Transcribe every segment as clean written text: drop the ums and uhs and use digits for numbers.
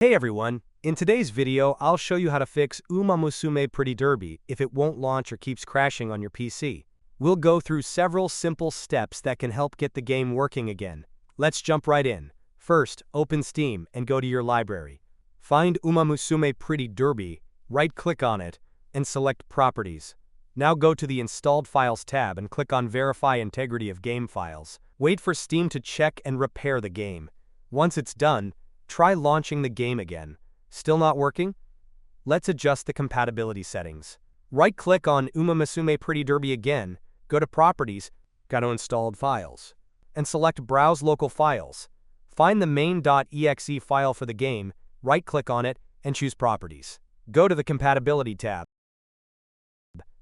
Hey everyone, in today's video I'll show you how to fix Umamusume Pretty Derby if it won't launch or keeps crashing on your PC. We'll go through several simple steps that can help get the game working again. Let's jump right in. First, open Steam and go to your library. Find Umamusume Pretty Derby, right-click on it, and select Properties. Now go to the Installed Files tab and click on Verify Integrity of Game Files. Wait for Steam to check and repair the game. Once it's done, try launching the game again. Still not working? Let's adjust the compatibility settings. Right-click on Umamusume Pretty Derby again, go to Properties, go to Installed Files, and select Browse Local Files. Find the main.exe file for the game, right-click on it, and choose Properties. Go to the Compatibility tab.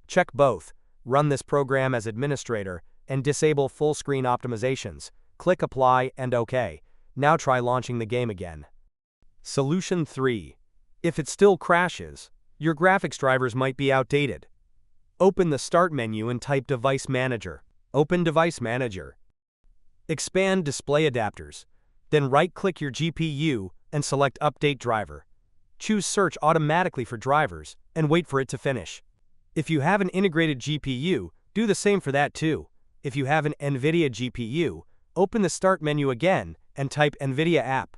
Check both, run this program as administrator, and disable full-screen optimizations. Click Apply and OK. Now try launching the game again. Solution 3. If it still crashes, your graphics drivers might be outdated. Open the Start menu and type Device Manager. Open Device Manager. Expand Display Adapters. Then right-click your GPU and select Update Driver. Choose Search automatically for drivers and wait for it to finish. If you have an integrated GPU, do the same for that too. If you have an NVIDIA GPU, open the Start menu again and type NVIDIA app.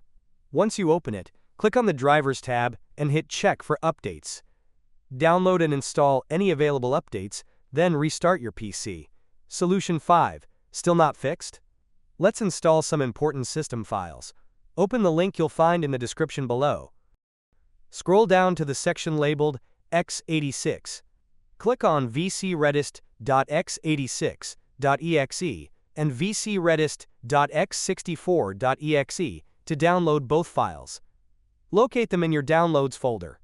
Once you open it, click on the Drivers tab and hit Check for updates. Download and install any available updates, then restart your PC. Solution 5. Still not fixed? Let's install some important system files. Open the link you'll find in the description below. Scroll down to the section labeled x86. Click on vcredist.x86.exe and vcredist.x64.exe to download both files. Locate them in your Downloads folder.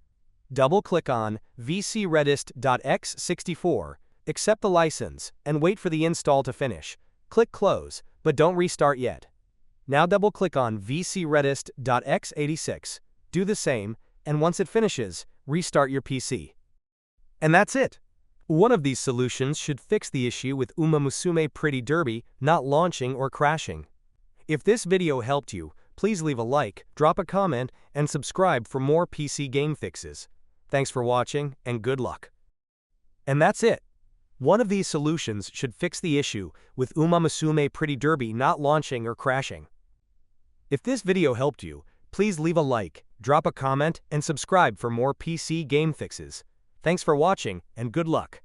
Double-click on vcredist.x64, accept the license, and wait for the install to finish. Click Close, but don't restart yet. Now double-click on vcredist.x86, do the same, and once it finishes, restart your PC. And that's it! One of these solutions should fix the issue with Umamusume Pretty Derby not launching or crashing. If this video helped you, please leave a like, drop a comment, and subscribe for more PC game fixes. Thanks for watching, and good luck. And that's it. One of these solutions should fix the issue with Umamusume Pretty Derby not launching or crashing. If this video helped you, please leave a like, drop a comment, and subscribe for more PC game fixes. Thanks for watching, and good luck.